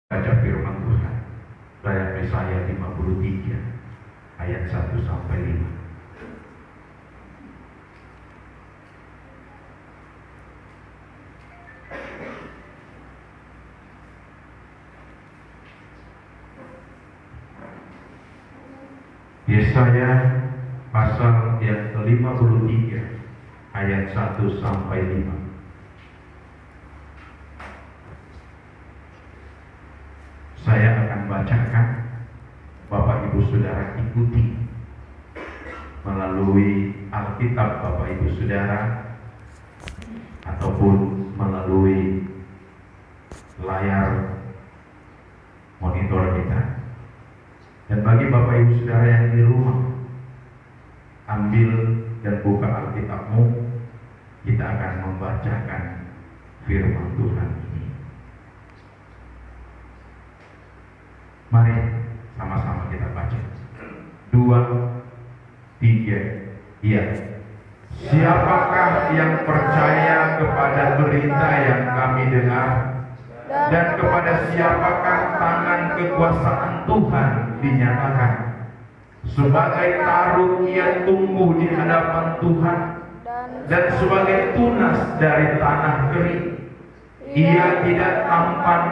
Baca firman Tuhan dalam Yesaya 53 ayat 1 sampai 5. Yesaya pasal yang ke-53 ayat 1 sampai 5. Saya akan bacakan, Bapak Ibu Saudara ikuti melalui Alkitab Bapak Ibu Saudara ataupun melalui layar monitor kita. Dan bagi Bapak Ibu Saudara yang di rumah, ambil dan buka Alkitabmu, kita akan membacakan firman Tuhan ini. Mari sama-sama kita baca. 2, 3, iya. Siapakah yang percaya kepada berita yang kami dengar? Dan kepada siapakah tangan kekuasaan Tuhan dinyatakan? Sebagai karung ia tumbuh di hadapan Tuhan, dan sebagai tunas dari tanah kering. Ia tidak tampan,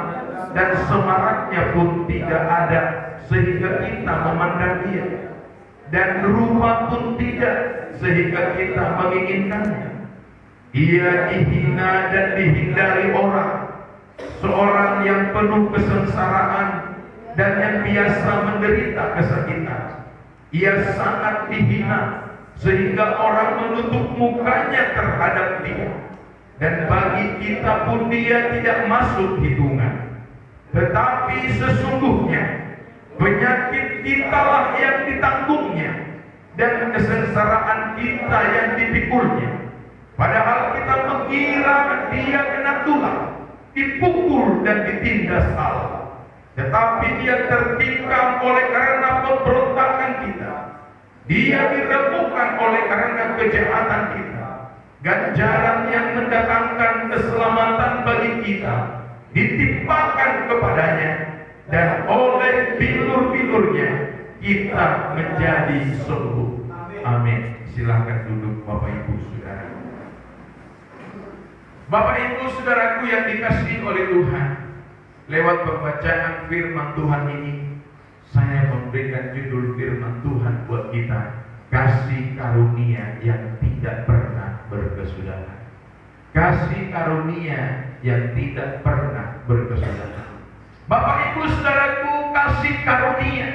dan semaraknya pun tidak ada, sehingga kita memandang dia. Dan rumah pun tidak, sehingga kita menginginkannya. Ia dihina dan dihindari orang, seorang yang penuh kesengsaraan dan yang biasa menderita kesakitan. Ia sangat dihina, sehingga orang menutup mukanya terhadap dia. Dan bagi kita pun dia tidak masuk hitungan. Tetapi sesungguhnya penyakit kitalah yang ditanggungnya, dan kesengsaraan kita yang dipikulnya. Padahal kita mengira dia kena tulah, dipukul dan ditindas Allah. Tetapi dia tertikam oleh karena pemberontakan kita, dia diremukkan oleh karena kejahatan kita. Ganjaran yang mendatangkan keselamatan bagi kita ditimpakan kepadanya, dan oleh bilur-bilurnya kita menjadi sembuh. Amin. Silakan duduk Bapak Ibu Saudara. Bapak Ibu Saudaraku yang dikasihi oleh Tuhan, lewat pembacaan firman Tuhan ini, saya memberikan judul firman Tuhan buat kita, kasih karunia yang tidak pernah berkesudahan. Kasih karunia yang tidak pernah berkesudahan. Bapak Ibu Saudaraku, kasih karunia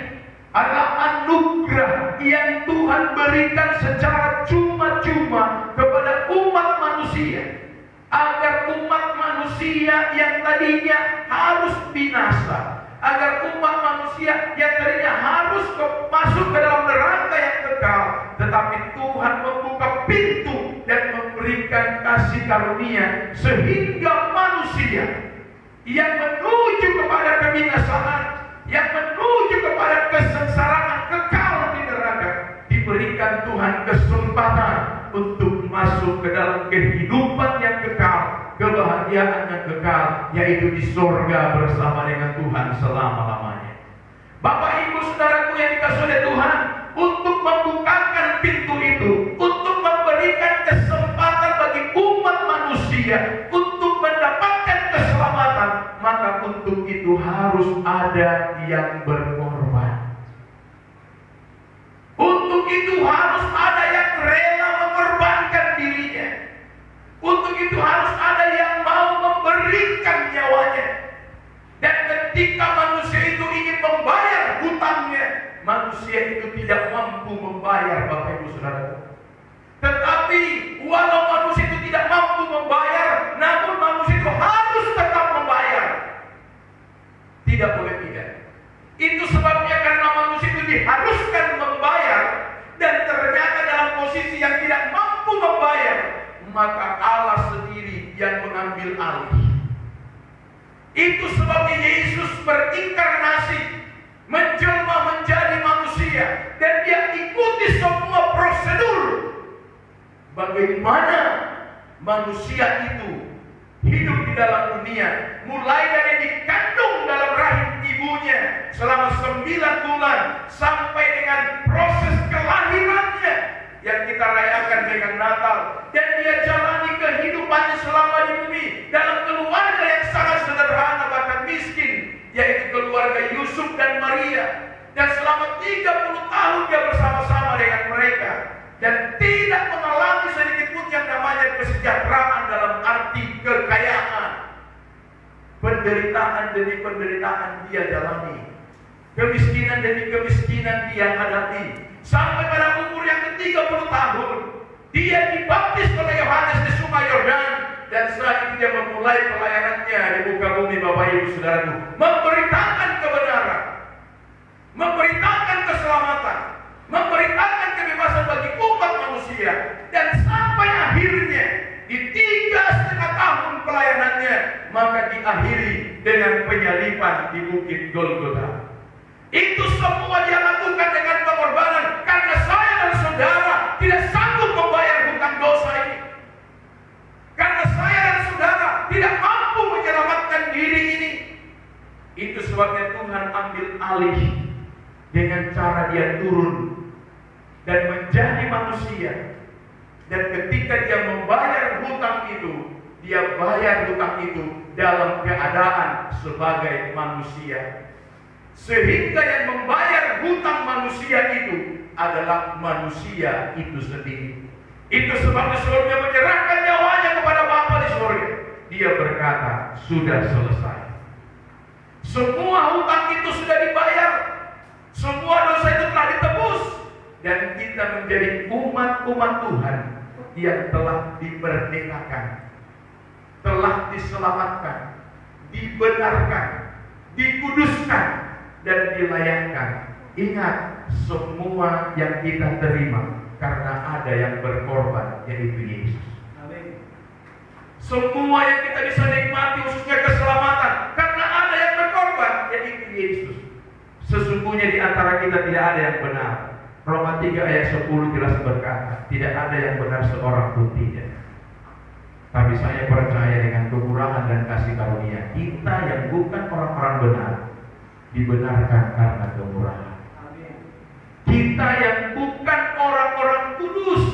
adalah anugerah yang Tuhan berikan secara cuma-cuma kepada umat manusia, agar umat manusia yang tadinya harus binasa, agar umat manusia yang tadinya harus masuk ke dalam neraka yang kekal, tetapi Tuhan membuka pintu dan memberikan kasih karunia, sehingga manusia yang menuju kepada kebinasaan, yang menuju kepada kesengsaraan kekal di neraka, diberikan Tuhan kesempatan untuk masuk ke dalam kehidupan yang kekal, kebahagiaan yang kekal, yaitu di surga bersama dengan Tuhan selama-lamanya. Bapak Ibu Saudaraku yang dikasihi oleh Tuhan, untuk membukakan pintu itu, untuk memberikan kesempatan bagi umat manusia untuk mendapatkan keselamatan, maka untuk itu harus ada yang berkorban. Untuk itu harus ada yang rela mengorbankan dirinya. Untuk itu harus ada yang mau memberikan nyawanya. Dan ketika manusia itu ingin membayar hutangnya, manusia itu tidak mampu membayar, Bapak Ibu Saudara. Tetapi walau manusia itu tidak mampu membayar, namun manusia itu harus tetap membayar. Tidak boleh tidak. Itu sebabnya karena manusia itu diharuskan membayar, dan ternyata dalam posisi yang tidak mampu membayar, maka Allah sendiri yang mengambil alih. Itu sebabnya Yesus berinkarnasi, menjelma menjadi manusia, dan dia ikuti semua prosedur bagaimana manusia itu hidup di dalam dunia, mulai dari dikandung dalam rahim selama 9 bulan sampai dengan proses kelahirannya yang kita rayakan dengan Natal, dan dia jalani kehidupannya selama di bumi dalam keluarga yang sangat sederhana bahkan miskin, yaitu keluarga Yusuf dan Maria. Dan selama 30 tahun dia bersama-sama dengan mereka dan tidak mengalami sedikit pun yang namanya kesejahteraan dalam arti kekayaan. Penderitaan demi penderitaan dia jalani, kemiskinan demi kemiskinan dia hadapi, sampai pada umur yang ke-30 tahun dia dibaptis oleh Yohanes di Sungai Yordan. Dan saat itu dia memulai pelayanannya di muka bumi, Bapak Ibu Saudaraku, memberitakan kebenaran, memberitakan keselamatan, memberitakan kebebasan bagi umat manusia. Dan sampai akhirnya di 3,5 tahun pelayanannya, maka diakhiri dengan penyaliban di Bukit Golgota. Itu semua dia lakukan dengan pengorbanan, karena saya dan saudara tidak sanggup membayar hutang dosa ini. Karena saya dan saudara tidak mampu menyelamatkan diri ini. Itu sebabnya Tuhan ambil alih dengan cara dia turun dan menjadi manusia. Dan ketika dia membayar hutang itu, dia bayar hutang itu dalam keadaan sebagai manusia. Sehingga yang membayar hutang manusia itu adalah manusia itu sendiri. Itu sebabnya sebelum dia menyerahkan nyawanya kepada Bapa di surga, dia berkata, sudah selesai. Semua hutang itu sudah dibayar. Semua dosa itu telah ditebus. Dan kita menjadi umat-umat Tuhan yang telah dimerdekakan, telah diselamatkan, dibenarkan, dikuduskan, dan dilayakkan. Ingat, semua yang kita terima karena ada yang berkorban, yaitu Yesus. Amin. Semua yang kita bisa nikmati, khususnya keselamatan, karena ada yang berkorban, yaitu Yesus. Sesungguhnya di antara kita tidak ada yang benar. Roma 3 ayat 10 jelas berkata, tidak ada yang benar seorang pun tidak. Tapi saya percaya dengan kemurahan dan kasih karunia, kita yang bukan orang-orang benar dibenarkan karena kemurahan. Kita yang bukan orang-orang kudus,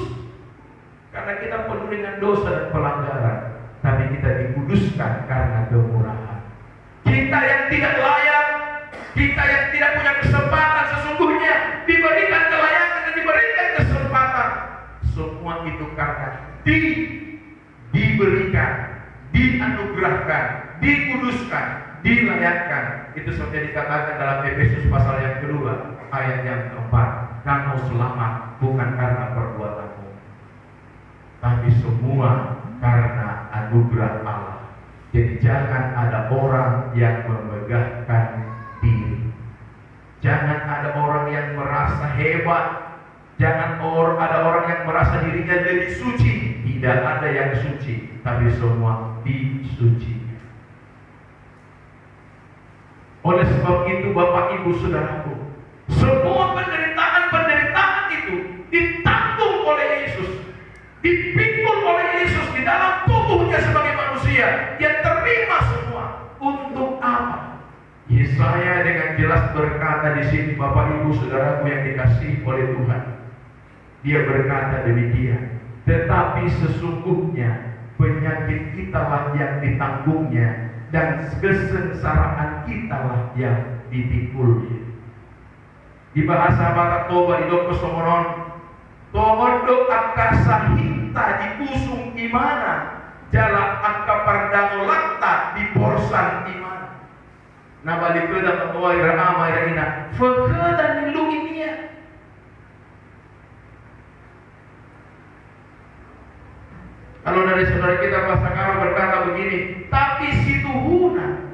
karena kita penuh dengan dosa dan pelanggaran, tapi kita dikuduskan karena kemurahan. Kita yang tidak layak, kita yang tidak punya kesempatan, sesungguhnya diberikan kelayakan dan diberikan kesempatan. Semua itu karena diberikan, dianugerahkan, dikuduskan, dilayakkan. Itu seperti dikatakan dalam Efesus pasal yang kedua ayat yang keempat, kamu selamat bukan karena perbuatanmu, tapi semua karena anugerah Allah. Jadi jangan ada orang yang memegahkan diri, jangan ada orang yang merasa hebat, jangan ada orang yang merasa dirinya jadi suci. Tidak ada yang suci, tapi semua disuci. Oleh sebab itu, Bapak Ibu Saudaraku, semua penderitaan itu ditanggung oleh Yesus, dipikul oleh Yesus di dalam tubuhnya sebagai manusia. Dia terima semua. Untuk apa? Yesaya dengan jelas berkata di sini, Bapak Ibu Saudaraku yang dikasihi oleh Tuhan. Dia berkata demikian, tetapi sesungguhnya penyakit kita lah yang ditanggungnya, dan kesengsaraan kita lah yang dipikulnya. Di bahasa Batak Toba di dok kesomonon, Tomondo akasa hinta di pusung imana, jalan angka pardango lakta di porsan imana. Nabalik ke dalam toa irama irina, dan nilunginya. Kalau dari saudara kita bahasa Karo berkata begini, tapi si Tuhuna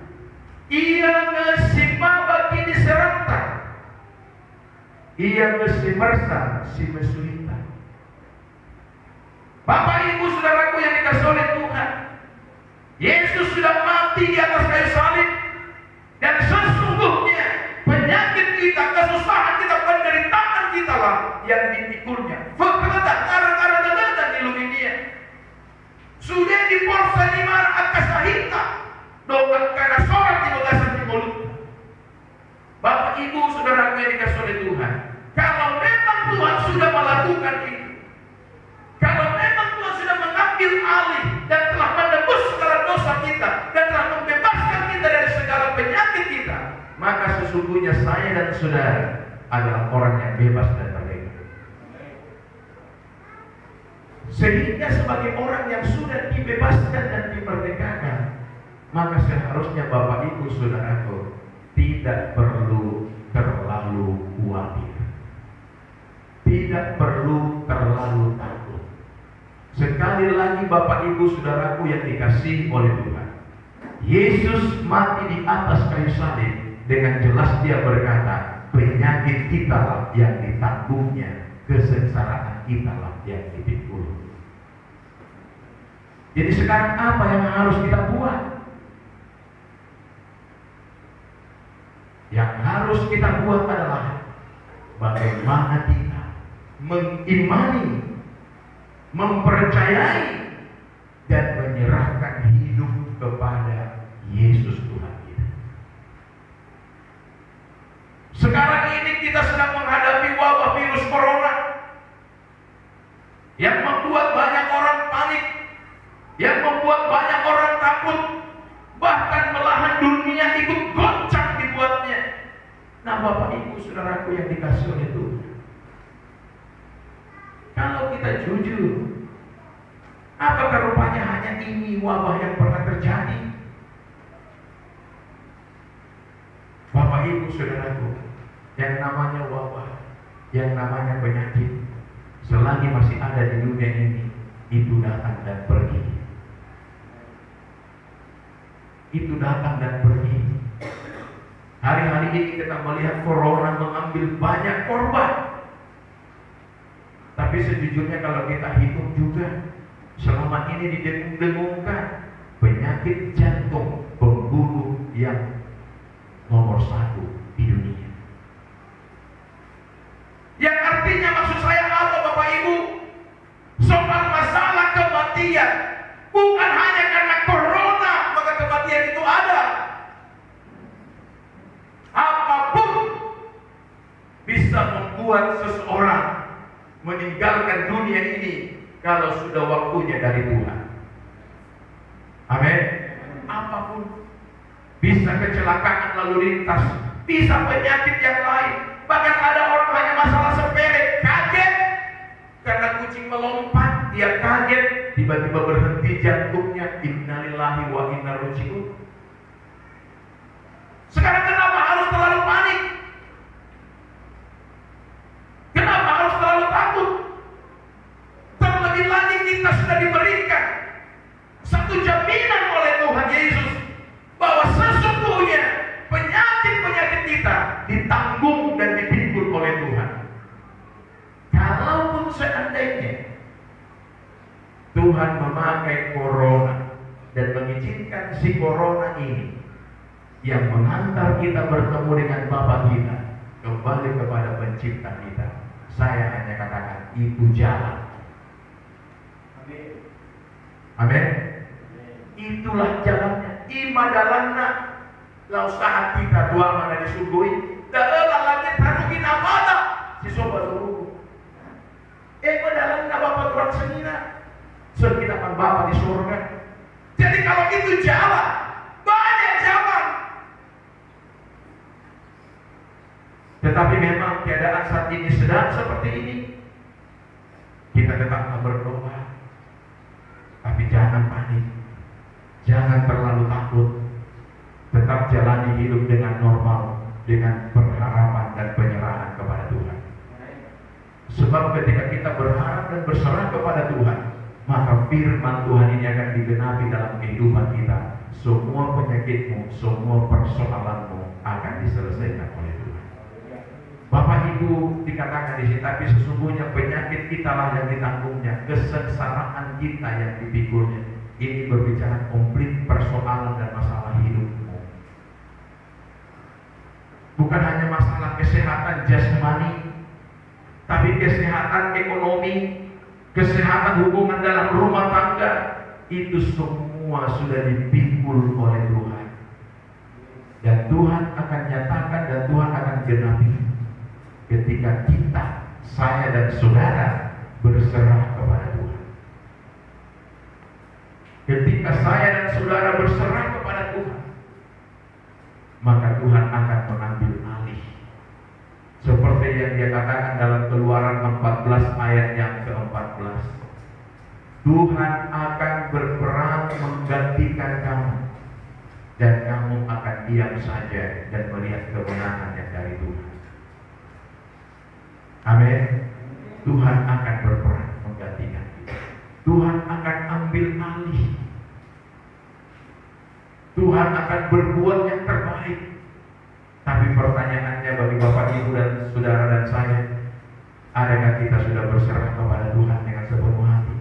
ia ngesimaba kini serata, ia ngesimersa si mesulita. Bapak Ibu Saudaraku yang dikasihi oleh Tuhan, Yesus sudah mati di atas kayu salib, dan sesungguhnya penyakit kita, kesusahan kita, penderitaan kita lah yang dipikulnya. Fakta karena dan dilumi dia. Sudah di porsa lima akasahita, doa karena sholat di bagasan di mulut. Bapak Bapak Ibu saudaraku yang dikasihi oleh Tuhan, kalau memang Tuhan sudah melakukan itu, kalau memang Tuhan sudah mengambil alih dan telah menebus segala dosa kita dan telah membebaskan kita dari segala penyakit kita, maka sesungguhnya saya dan saudara adalah orang yang bebas dan merdeka. Sehingga sebagai orang yang sudah dibebaskan dan dimerdekakan, maka seharusnya Bapak Ibu saudaraku tidak perlu terlalu khawatir, tidak perlu terlalu takut. Sekali lagi Bapak Ibu saudaraku yang dikasihi oleh Tuhan, Yesus mati di atas kayu salib. Dengan jelas dia berkata, penyakit kita lah yang ditanggungnya, kesengsaraan kita lah yang dipikul. Jadi sekarang apa yang harus kita buat? Yang harus kita buat adalah bagaimana kita mengimani, mempercayai, dan menyerahkan hidup kepada Yesus Tuhan kita. Sekarang ini kita sedang menghadapi wabah virus corona yang membuat banyak orang panik, yang membuat banyak orang takut, bahkan belahan dunia ikut goncang dibuatnya. Nah, Bapak Ibu saudaraku yang dikasihi oleh Tuhan, kalau kita jujur, apakah rupanya hanya ini wabah yang pernah terjadi? Bapak Ibu saudaraku, yang namanya wabah, yang namanya penyakit, selagi masih ada di dunia ini, itu datang dan pergi. Itu datang dan pergi. Hari-hari ini kita melihat corona mengambil banyak korban. Tapi sejujurnya kalau kita hitung juga, selama ini didengung-dengungkan penyakit jantung pembunuh yang nomor 1 di dunia. Yang artinya maksud saya apa Bapak Ibu? Soal masalah kematian bukan hanya karena corona maka kematian itu ada. Apapun bisa membuat seseorang meninggalkan dunia ini kalau sudah waktunya dari Tuhan. Amin. Apapun, bisa kecelakaan lalu lintas, bisa penyakit yang lain, bahkan ada orang hanya masalah sepele, kaget karena kucing melompat, dia kaget, tiba-tiba berhenti jantungnya, innalillahi wa inna rajiun. Sekarang kenapa harus terlalu panik? Kenapa harus terlalu takut? Terlebih lagi kita sudah diberikan satu jaminan oleh Tuhan Yesus bahwa sesungguhnya penyakit-penyakit kita ditanggung dan dipikul oleh Tuhan. Kalaupun seandainya Tuhan memakai corona dan mengizinkan si corona ini yang mengantar kita bertemu dengan Bapa kita, kembali kepada pencipta kita, saya hanya katakan itu jalan. Amin. Itulah jalannya. Imadalanna la usaha kita dua mana disuguhi. Dalam langit harugin amana si sobat suruh. Imadalanna Bapak Tuhan senina. Kita akan Bapa di surga. Jadi kalau itu jalan, banyak jalan. Tetapi memang keadaan saat ini sedang seperti ini. Kita tetap berdoa. Tapi jangan panik, jangan terlalu takut. Tetap jalani hidup dengan normal, dengan pengharapan dan penyerahan kepada Tuhan. Sebab ketika kita berharap dan berserah kepada Tuhan, maka firman Tuhan ini akan digenapi dalam kehidupan kita. Semua penyakitmu, semua persoalanmu akan diselesaikan oleh Tuhan. Bapak Ibu dikatakan di sini, tapi sesungguhnya penyakit kita lah yang ditanggungnya, kesengsaraan kita yang dipikulnya. Ini berbicara komplit persoalan dan masalah hidupmu. Bukan hanya masalah kesehatan jasmani, tapi kesehatan ekonomi, kesehatan hubungan dalam rumah tangga, itu semua sudah dipikul oleh Tuhan. Dan Tuhan akan nyatakan dan Tuhan akan ketika kita, saya dan saudara berserah kepada Tuhan. Ketika saya dan saudara berserah kepada Tuhan, maka Tuhan akan mengambil alih. Seperti yang dia katakan dalam Keluaran 14 ayat yang ke-14. Tuhan akan berperang menggantikan kamu, dan kamu akan diam saja dan melihat kemenangan yang dari Tuhan. Amin. Tuhan akan berperang menggantikan kita. Tuhan akan ambil alih. Tuhan akan berbuat yang terbaik. Tapi pertanyaannya bagi Bapak, Ibu, dan saudara dan saya, adakah kita sudah berserah kepada Tuhan dengan sepenuh hati?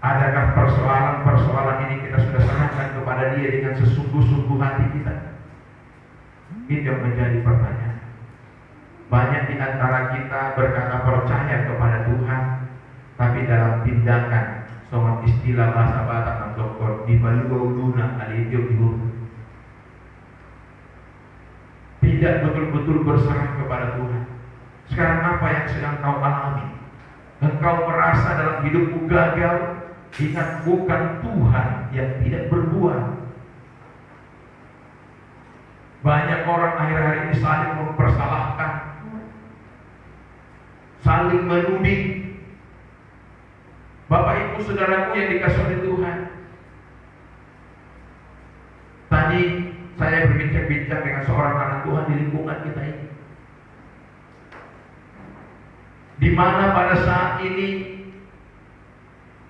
Adakah persoalan-persoalan ini kita sudah serahkan kepada Dia dengan sesungguh-sungguh hati kita? Itu yang menjadi pertanyaan. Banyak di antara kita berkata percaya kepada Tuhan, tapi dalam tindakan, soal istilah bahasa Batak dan dokter di Baluguna Alidio tidak betul-betul berserah kepada Tuhan. Sekarang apa yang sedang kau alami? Engkau merasa dalam hidupmu gagal. Ingat, bukan Tuhan yang tidak berbuat. Banyak orang akhir-akhir ini saling mempersalahkan, saling menuding. Bapak, Ibu, saudaraku yang dikasihi oleh Tuhan, tadi saya berbincang-bincang dengan seorang anak Tuhan di lingkungan kita ini, di mana pada saat ini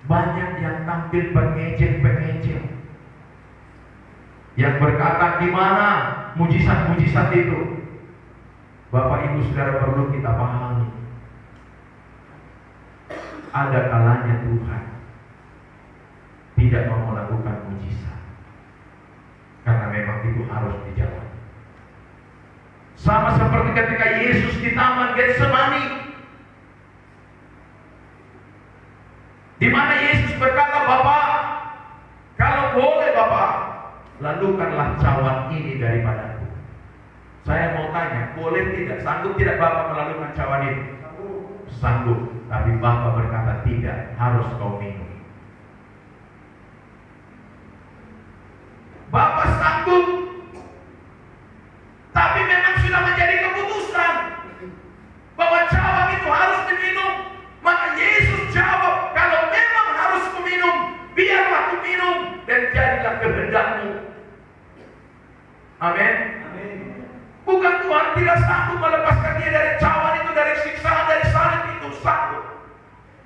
banyak yang tampil pengejek-pengejek, yang berkata di mana mujizat-mujizat itu. Bapak, Ibu, saudara, perlu kita pahami, ada kalanya Tuhan tidak mau melakukan mujizat, karena memang itu harus dijalani. Sama seperti ketika Yesus di Taman Getsemani, di mana Yesus berkata, Bapa, kalau boleh Bapa, lalukanlah cawan ini daripadaku. Saya mau tanya, boleh tidak, sanggup tidak Bapak melalukan cawan ini? Sanggup. Tapi Bapak berkata tidak, harus kau minum. Bapak sanggup, tapi memang sudah menjadi keputusan bahwa cawan itu harus diminum. Maka Yesus jawab, kalau memang harus kuminum, biarlah kuminum, dan jadilah kehendakmu. Amin. Bukan Tuhan tidak sanggup melepaskan dia dari cawan itu, dari siksaan, dari salib itu, sanggup.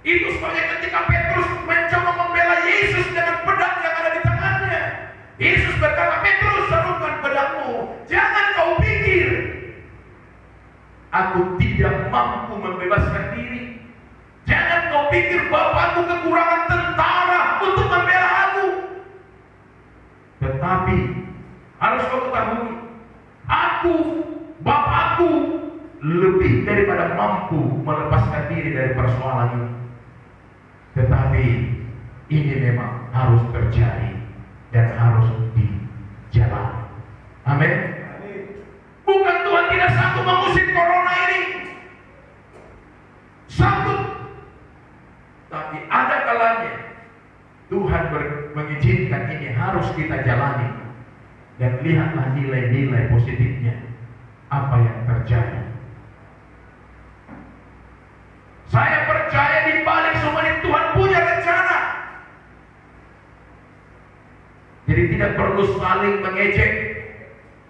Itu sebagai ketika Petrus mencoba membela Yesus dengan pedang yang ada di tangannya. Yesus berkata, Petrus, sarungkan pedangmu. Jangan kau pikir aku tidak mampu membebaskan diri. Jangan kau pikir Bapakku kekurangan tentara untuk membela aku. Tetapi harus kau ketahui, aku, Bapakku, lebih daripada mampu melepaskan diri dari persoalan ini. Tetapi ini memang harus terjadi dan harus dijalani. Amin. Bukan Tuhan tidak sanggup mengusir corona ini, sanggup. Tapi ada kalanya Tuhan mengizinkan ini harus kita jalani. Dan lihatlah nilai-nilai positifnya, apa yang terjadi. Saya percaya di balik semua ini Tuhan punya rencana. Jadi tidak perlu saling mengejek,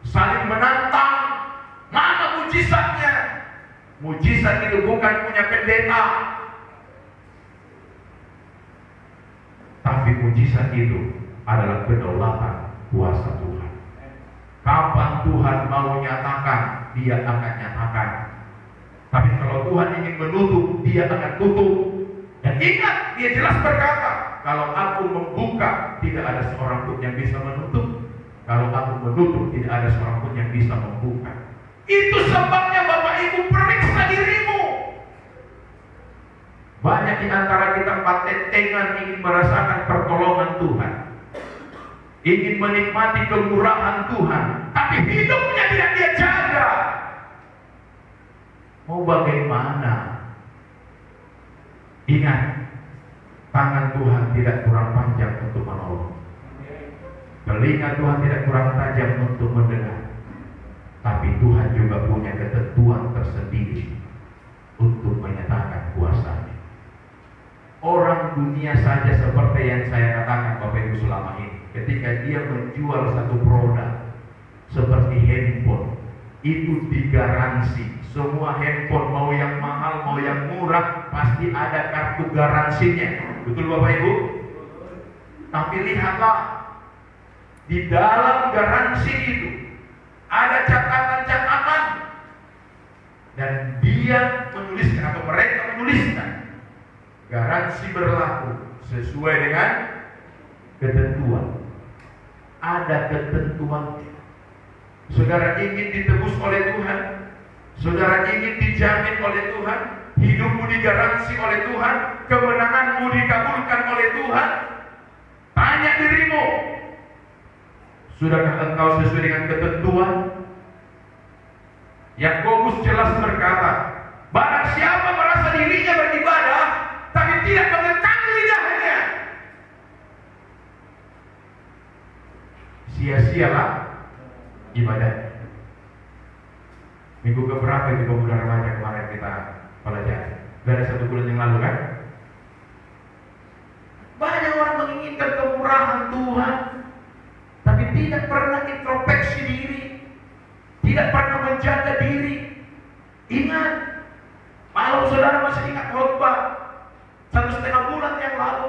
saling menantang. Mana mujizatnya? Mujizat itu bukan punya pendeta, tapi mujizat itu adalah kedaulatan kuasa Tuhan. Kapan Tuhan mau nyatakan, Dia akan nyatakan. Tapi kalau Tuhan ingin menutup, Dia akan tutup. Dan ingat, Dia jelas berkata, kalau aku membuka, tidak ada seorang pun yang bisa menutup. Kalau aku menutup, tidak ada seorang pun yang bisa membuka. Itu sebabnya Bapak Ibu, periksa dirimu. Banyak di antara kita patentengan ingin merasakan pertolongan Tuhan, ingin menikmati kemurahan Tuhan, tapi hidupnya tidak dia jaga. Mau bagaimana? Ingat, tangan Tuhan tidak kurang panjang untuk menolong. Telinga Tuhan tidak kurang tajam untuk mendengar. Tapi Tuhan juga punya ketentuan tersendiri untuk menyatakan kuasa-Nya. Orang dunia saja seperti yang saya katakan Bapak Ibu selama ini, ketika dia menjual satu produk seperti handphone, itu digaransi. Semua handphone, mau yang mahal, mau yang murah, pasti ada kartu garansinya. Betul Bapak Ibu? Tapi lihatlah, di dalam garansi itu ada catatan-catatan, dan dia menuliskan atau mereka menuliskan garansi berlaku sesuai dengan ketentuan. Ada ketentuan. Saudara ingin ditebus oleh Tuhan, saudara ingin dijamin oleh Tuhan, hidupmu digaransi oleh Tuhan, kemenanganmu dikabulkan oleh Tuhan. Tanya dirimu, sudahkah engkau sesuai dengan ketentuan? Yakobus jelas berkata, barang siapa merasa dirinya beribadah tapi tidak mengetahui lidahnya, sia-sialah ibadah. Minggu keberapa di pemuda remaja kemarin kita pelajari? Dari 1 bulan yang lalu kan? Banyak orang menginginkan kemurahan Tuhan, tapi tidak pernah introspeksi diri, tidak pernah menjaga diri. Ingat, malam saudara masih ingat khotbah 1,5 bulan yang lalu.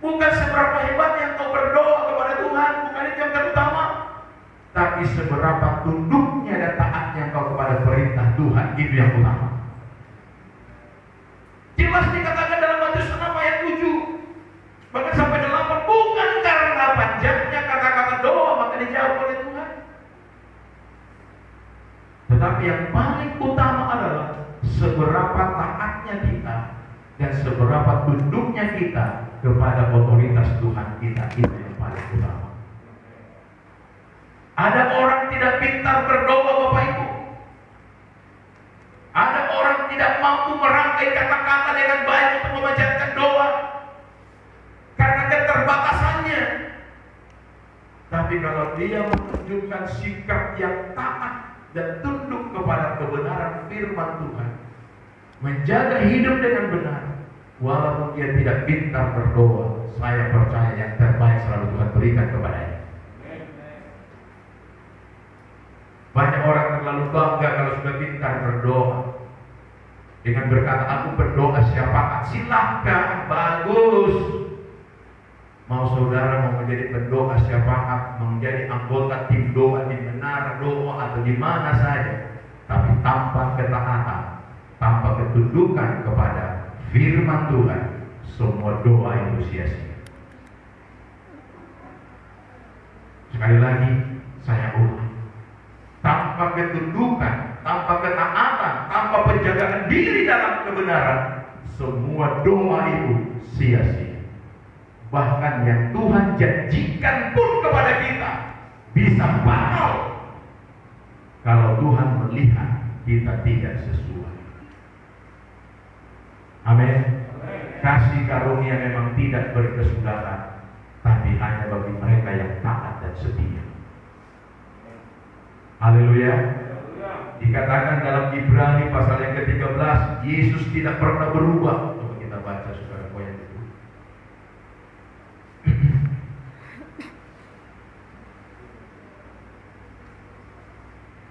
Bukan seberapa hebatnya engkau berdoa kepada Tuhan, bukan itu yang terutama, tapi seberapa tunduknya dan taatnya engkau kepada perintah Tuhan, itu yang utama. Jelas dikatakan dalam Matius 6 ayat 7, bahkan sampai 8, bukan karena panjangnya kata-kata doa maka dijawab oleh Tuhan, tetapi yang paling utama adalah seberapa taatnya kita dan seberapa tunduknya kita kepada otoritas Tuhan kita. Itu yang paling utama. Ada orang tidak pintar berdoa Bapak Ibu. Ada orang tidak mampu merangkai kata-kata dengan baik untuk memanjatkan doa karena keterbatasannya. Tapi kalau dia menunjukkan sikap yang taat dan tunduk kepada kebenaran firman Tuhan, menjaga hidup dengan benar, walaupun dia tidak pintar berdoa, saya percaya yang terbaik selalu Tuhan berikan kepadanya. Banyak orang terlalu bangga kalau sudah pintar berdoa, dengan berkata, aku berdoa syafaat. Silahkan, bagus. Mau saudara mau menjadi pendoa syafaat, menjadi anggota tim doa di menara doa atau di mana saja, tapi tanpa ketaatan, tanpa ketundukan kepada firman Tuhan, semua doa itu sia-sia. Sekali lagi saya ulang, tanpa ketundukan, tanpa ketaatan, tanpa penjagaan diri dalam kebenaran, semua doa itu sia-sia. Bahkan yang Tuhan janjikan pun kepada kita bisa batal kalau Tuhan melihat kita tidak sesuai. Amin. Kasih karunia memang tidak berkesudahan, tapi hanya bagi mereka yang taat dan setia. Haleluya. Dikatakan dalam Ibrani pasal yang ke-13, Yesus tidak pernah berubah. Coba kita baca saudara poin itu.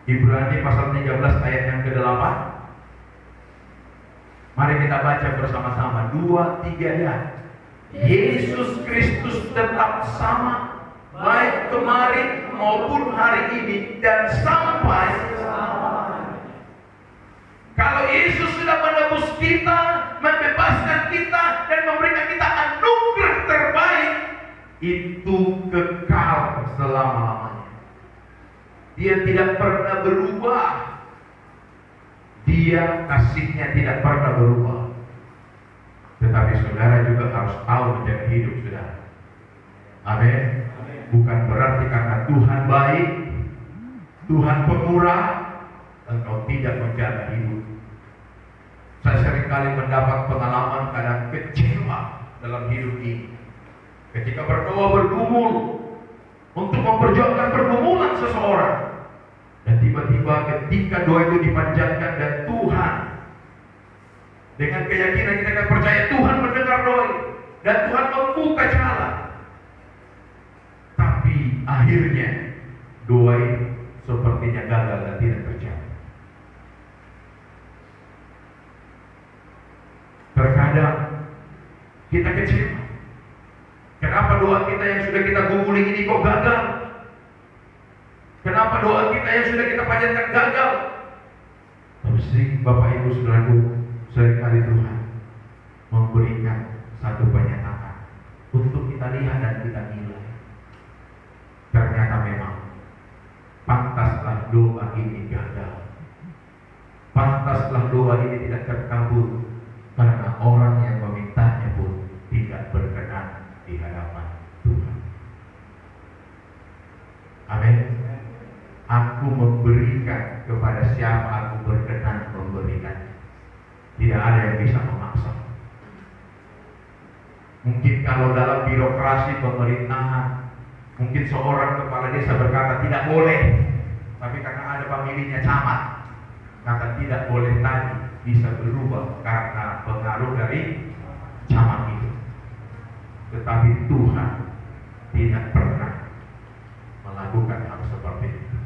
Ibrani pasal 13 ayat yang ke-8. Mari kita baca bersama-sama 2, 3 ya. Yesus Kristus tetap sama, baik kemarin maupun hari ini dan sampai selama-lamanya. Kalau Yesus sudah menebus kita, membebaskan kita dan memberikan kita anugerah terbaik, itu kekal selama-lamanya. Dia tidak pernah berubah. Dia kasihnya tidak pernah berubah. Tetapi saudara juga harus tahu menjaga hidup saudara. Amin. Bukan berarti karena Tuhan baik, Tuhan pemurah, engkau tidak menjaga hidup. Saya seringkali mendapat pengalaman kadang kecewa dalam hidup ini. Ketika berdoa bergumul untuk memperjuangkan pergumulan seseorang, dan tiba-tiba ketika doa itu dipanjatkan dan Tuhan, dengan keyakinan kita akan percaya Tuhan mendengar doa dan Tuhan membuka jalan, tapi akhirnya doa itu sepertinya gagal dan tidak terjadi. Terkadang kita kecewa. Kenapa doa kita yang sudah kita gumuli ini kok gagal? Kenapa doa kita yang sudah kita panjatkan gagal? Tapi Bapak Ibu Saudaraku, seringkali Tuhan memberikan satu pernyataan untuk kita lihat dan kita nilai. Ternyata memang pantaslah doa ini gagal. Pantaslah doa ini tidak terkabul karena orang yang memintanya pun tidak berkenan di hadapan Tuhan. Amin. Aku memberikan kepada siapa aku berkenan memberikan. Tidak ada yang bisa memaksa. Mungkin kalau dalam birokrasi pemerintahan, mungkin seorang kepala desa berkata tidak boleh, tapi karena ada pemilihnya camat, kata tidak boleh tadi bisa berubah karena pengaruh dari camat itu. Tetapi Tuhan tidak pernah melakukan hal seperti itu.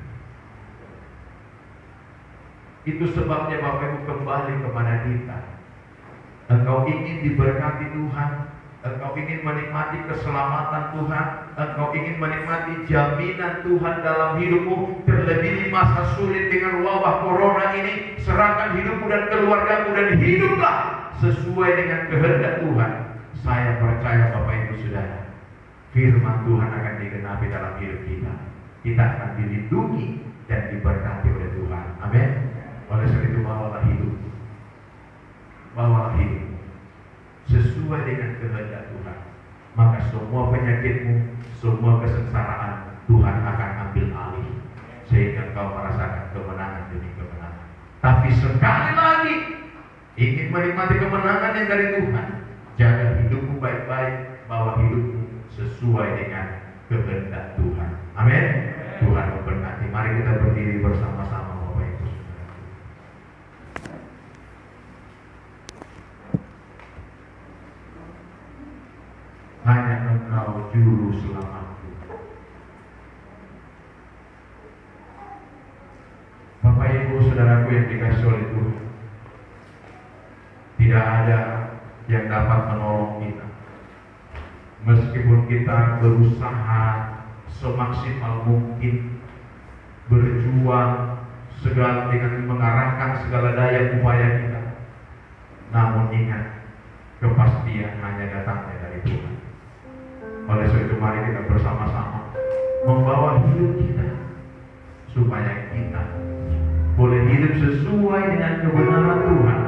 Itu sebabnya Bapak Ibu kembali kepada kita. Engkau ingin diberkati Tuhan, engkau ingin menikmati keselamatan Tuhan, engkau ingin menikmati jaminan Tuhan dalam hidupmu, terlebih di masa sulit dengan wabah corona ini. Serahkan hidupmu dan keluargamu dan hiduplah sesuai dengan kehendak Tuhan. Saya percaya Bapak Ibu Saudara, firman Tuhan akan digenapi dalam hidup kita. Kita akan dilindungi dan diberkati oleh Tuhan. Amin. Oleh sebab itu bawalah hidup. Bawalah hidup sesuai dengan kehendak Tuhan. Maka semua penyakitmu, semua kesengsaraan Tuhan akan ambil alih, sehingga kau merasakan kemenangan demi kemenangan. Tapi sekali lagi, ingin menikmati kemenangan yang dari Tuhan, jaga hidupmu baik-baik, bawa hidupmu sesuai dengan kehendak Tuhan. Amin. Tuhan memberkati. Mari kita berdiri bersama-sama Bapak Ibu Saudara. Hanya Engkau juru selamatku. Bapak Ibu Saudaraku yang dikasihi oleh Tuhan, tidak ada yang dapat menolong kita. Meskipun kita berusaha semaksimal mungkin, berjuang segala dengan mengarahkan segala daya upaya kita, namun ingat, kepastian hanya datangnya dari Tuhan. Oleh sebab itu mari kita bersama-sama membawa hidup kita supaya kita boleh hidup sesuai dengan kebenaran Tuhan.